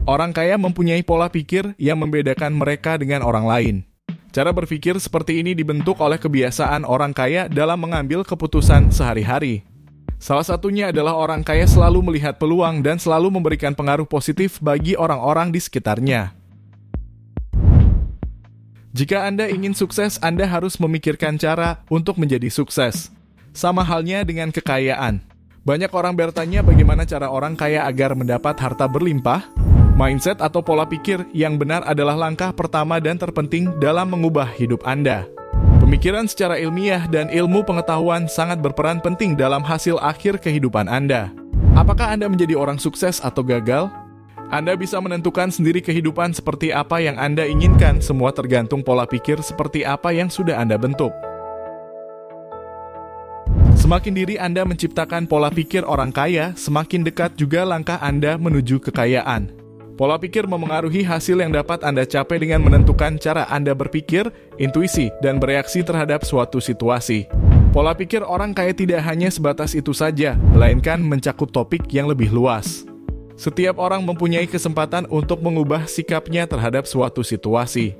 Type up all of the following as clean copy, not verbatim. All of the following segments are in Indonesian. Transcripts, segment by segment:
Orang kaya mempunyai pola pikir yang membedakan mereka dengan orang lain. Cara berpikir seperti ini dibentuk oleh kebiasaan orang kaya dalam mengambil keputusan sehari-hari. Salah satunya adalah orang kaya selalu melihat peluang dan selalu memberikan pengaruh positif bagi orang-orang di sekitarnya. Jika Anda ingin sukses, Anda harus memikirkan cara untuk menjadi sukses. Sama halnya dengan kekayaan. Banyak orang bertanya bagaimana cara orang kaya agar mendapat harta berlimpah. Mindset atau pola pikir yang benar adalah langkah pertama dan terpenting dalam mengubah hidup Anda. Pemikiran secara ilmiah dan ilmu pengetahuan sangat berperan penting dalam hasil akhir kehidupan Anda. Apakah Anda menjadi orang sukses atau gagal? Anda bisa menentukan sendiri kehidupan seperti apa yang Anda inginkan, semua tergantung pola pikir seperti apa yang sudah Anda bentuk. Semakin diri Anda menciptakan pola pikir orang kaya, semakin dekat juga langkah Anda menuju kekayaan. Pola pikir memengaruhi hasil yang dapat Anda capai dengan menentukan cara Anda berpikir, intuisi, dan bereaksi terhadap suatu situasi. Pola pikir orang kaya tidak hanya sebatas itu saja, melainkan mencakup topik yang lebih luas. Setiap orang mempunyai kesempatan untuk mengubah sikapnya terhadap suatu situasi.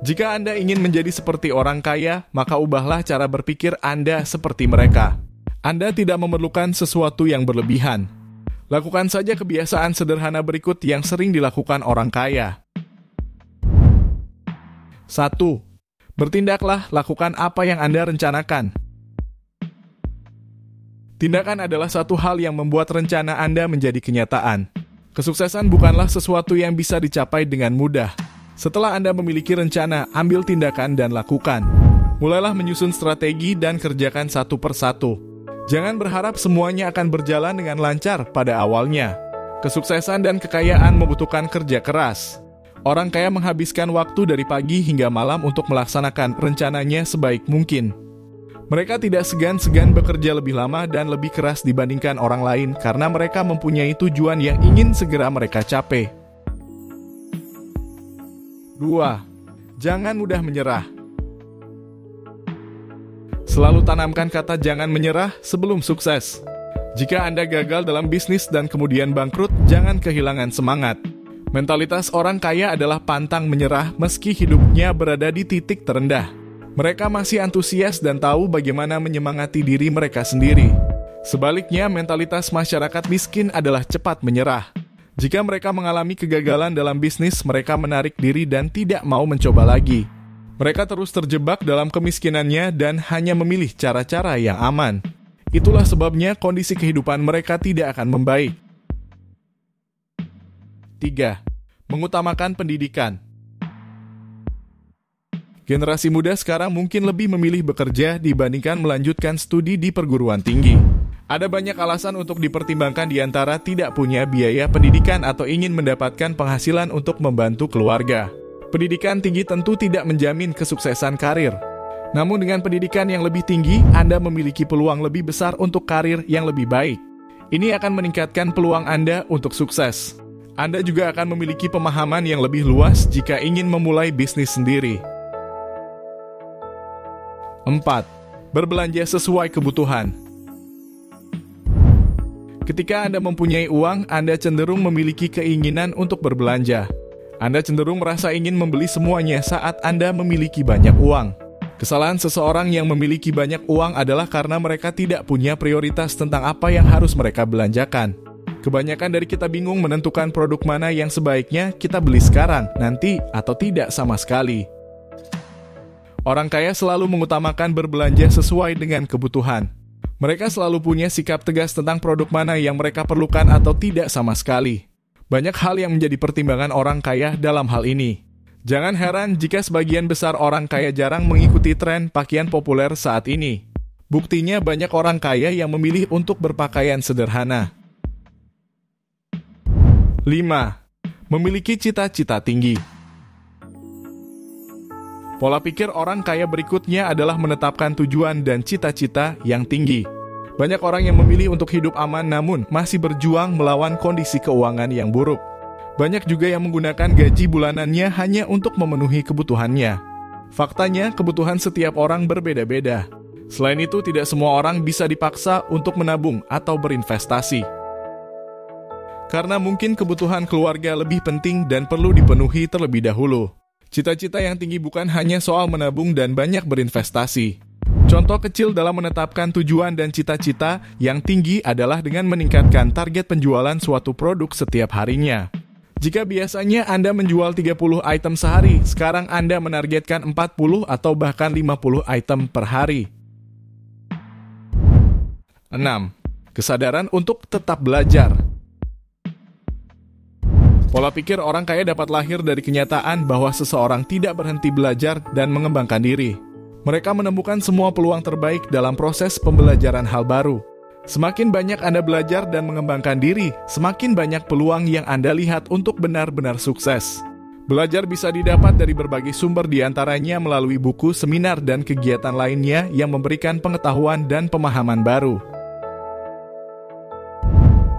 Jika Anda ingin menjadi seperti orang kaya, maka ubahlah cara berpikir Anda seperti mereka. Anda tidak memerlukan sesuatu yang berlebihan. Lakukan saja kebiasaan sederhana berikut yang sering dilakukan orang kaya. 1. Bertindaklah, lakukan apa yang Anda rencanakan. Tindakan adalah satu hal yang membuat rencana Anda menjadi kenyataan. Kesuksesan bukanlah sesuatu yang bisa dicapai dengan mudah. Setelah Anda memiliki rencana, ambil tindakan dan lakukan. Mulailah menyusun strategi dan kerjakan satu persatu. Jangan berharap semuanya akan berjalan dengan lancar pada awalnya. Kesuksesan dan kekayaan membutuhkan kerja keras. Orang kaya menghabiskan waktu dari pagi hingga malam untuk melaksanakan rencananya sebaik mungkin. Mereka tidak segan-segan bekerja lebih lama dan lebih keras dibandingkan orang lain karena mereka mempunyai tujuan yang ingin segera mereka capai. 2. Jangan mudah menyerah. Selalu tanamkan kata jangan menyerah sebelum sukses. Jika Anda gagal dalam bisnis dan kemudian bangkrut, jangan kehilangan semangat. Mentalitas orang kaya adalah pantang menyerah meski hidupnya berada di titik terendah. Mereka masih antusias dan tahu bagaimana menyemangati diri mereka sendiri. Sebaliknya, mentalitas masyarakat miskin adalah cepat menyerah. Jika mereka mengalami kegagalan dalam bisnis, mereka menarik diri dan tidak mau mencoba lagi. Mereka terus terjebak dalam kemiskinannya dan hanya memilih cara-cara yang aman. Itulah sebabnya kondisi kehidupan mereka tidak akan membaik. 3. Mengutamakan pendidikan. Generasi muda sekarang mungkin lebih memilih bekerja dibandingkan melanjutkan studi di perguruan tinggi. Ada banyak alasan untuk dipertimbangkan di antara tidak punya biaya pendidikan atau ingin mendapatkan penghasilan untuk membantu keluarga. Pendidikan tinggi tentu tidak menjamin kesuksesan karir. Namun dengan pendidikan yang lebih tinggi, Anda memiliki peluang lebih besar untuk karir yang lebih baik. Ini akan meningkatkan peluang Anda untuk sukses. Anda juga akan memiliki pemahaman yang lebih luas jika ingin memulai bisnis sendiri. 4. Berbelanja sesuai kebutuhan. Ketika Anda mempunyai uang, Anda cenderung memiliki keinginan untuk berbelanja. Anda cenderung merasa ingin membeli semuanya saat Anda memiliki banyak uang. Kesalahan seseorang yang memiliki banyak uang adalah karena mereka tidak punya prioritas tentang apa yang harus mereka belanjakan. Kebanyakan dari kita bingung menentukan produk mana yang sebaiknya kita beli sekarang, nanti, atau tidak sama sekali. Orang kaya selalu mengutamakan berbelanja sesuai dengan kebutuhan. Mereka selalu punya sikap tegas tentang produk mana yang mereka perlukan atau tidak sama sekali. Banyak hal yang menjadi pertimbangan orang kaya dalam hal ini. Jangan heran jika sebagian besar orang kaya jarang mengikuti tren pakaian populer saat ini. Buktinya banyak orang kaya yang memilih untuk berpakaian sederhana. 5. Memiliki cita-cita tinggi. Pola pikir orang kaya berikutnya adalah menetapkan tujuan dan cita-cita yang tinggi. Banyak orang yang memilih untuk hidup aman namun masih berjuang melawan kondisi keuangan yang buruk. Banyak juga yang menggunakan gaji bulanannya hanya untuk memenuhi kebutuhannya. Faktanya, kebutuhan setiap orang berbeda-beda. Selain itu, tidak semua orang bisa dipaksa untuk menabung atau berinvestasi. karena mungkin kebutuhan keluarga lebih penting dan perlu dipenuhi terlebih dahulu. Cita-cita yang tinggi bukan hanya soal menabung dan banyak berinvestasi. Contoh kecil dalam menetapkan tujuan dan cita-cita yang tinggi adalah dengan meningkatkan target penjualan suatu produk setiap harinya. Jika biasanya Anda menjual 30 item sehari, sekarang Anda menargetkan 40 atau bahkan 50 item per hari. 6. Kesadaran untuk tetap belajar. Pola pikir orang kaya dapat lahir dari kenyataan bahwa seseorang tidak berhenti belajar dan mengembangkan diri. Mereka menemukan semua peluang terbaik dalam proses pembelajaran hal baru. Semakin banyak Anda belajar dan mengembangkan diri, semakin banyak peluang yang Anda lihat untuk benar-benar sukses. Belajar bisa didapat dari berbagai sumber, diantaranya melalui buku, seminar, dan kegiatan lainnya yang memberikan pengetahuan dan pemahaman baru.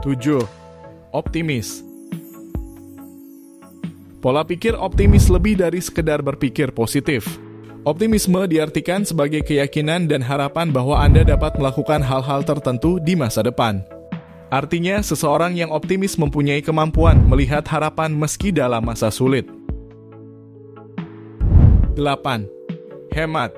7. Optimis. Pola pikir optimis lebih dari sekedar berpikir positif. Optimisme diartikan sebagai keyakinan dan harapan bahwa Anda dapat melakukan hal-hal tertentu di masa depan. Artinya, seseorang yang optimis mempunyai kemampuan melihat harapan meski dalam masa sulit. 8. Hemat.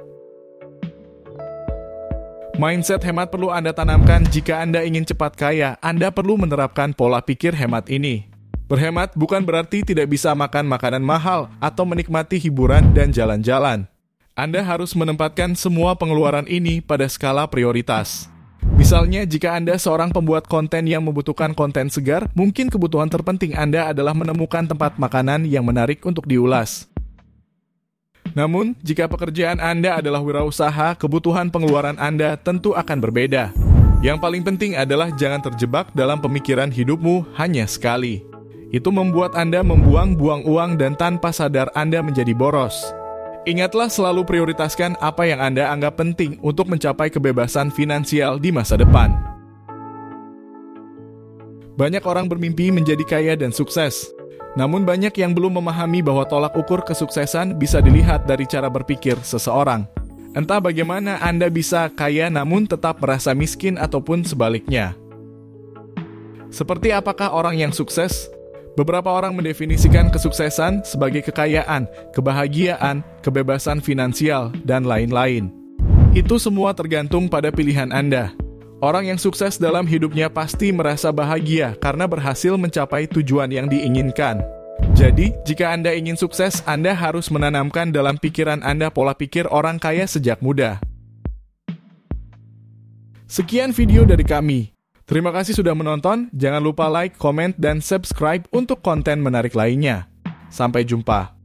Mindset hemat perlu Anda tanamkan. Jika Anda ingin cepat kaya, Anda perlu menerapkan pola pikir hemat ini. Berhemat bukan berarti tidak bisa makan makanan mahal atau menikmati hiburan dan jalan-jalan. Anda harus menempatkan semua pengeluaran ini pada skala prioritas. Misalnya, jika Anda seorang pembuat konten yang membutuhkan konten segar, mungkin kebutuhan terpenting Anda adalah menemukan tempat makanan yang menarik untuk diulas. Namun, jika pekerjaan Anda adalah wirausaha, kebutuhan pengeluaran Anda tentu akan berbeda. Yang paling penting adalah jangan terjebak dalam pemikiran hidupmu hanya sekali. Itu membuat Anda membuang-buang uang dan tanpa sadar Anda menjadi boros. Ingatlah selalu prioritaskan apa yang Anda anggap penting untuk mencapai kebebasan finansial di masa depan. Banyak orang bermimpi menjadi kaya dan sukses. Namun banyak yang belum memahami bahwa tolak ukur kesuksesan bisa dilihat dari cara berpikir seseorang. Entah bagaimana Anda bisa kaya namun tetap merasa miskin ataupun sebaliknya. Seperti apakah orang yang sukses? Beberapa orang mendefinisikan kesuksesan sebagai kekayaan, kebahagiaan, kebebasan finansial, dan lain-lain. Itu semua tergantung pada pilihan Anda. Orang yang sukses dalam hidupnya pasti merasa bahagia karena berhasil mencapai tujuan yang diinginkan. Jadi, jika Anda ingin sukses, Anda harus menanamkan dalam pikiran Anda pola pikir orang kaya sejak muda. Sekian video dari kami. Terima kasih sudah menonton, jangan lupa like, komen, dan subscribe untuk konten menarik lainnya. Sampai jumpa.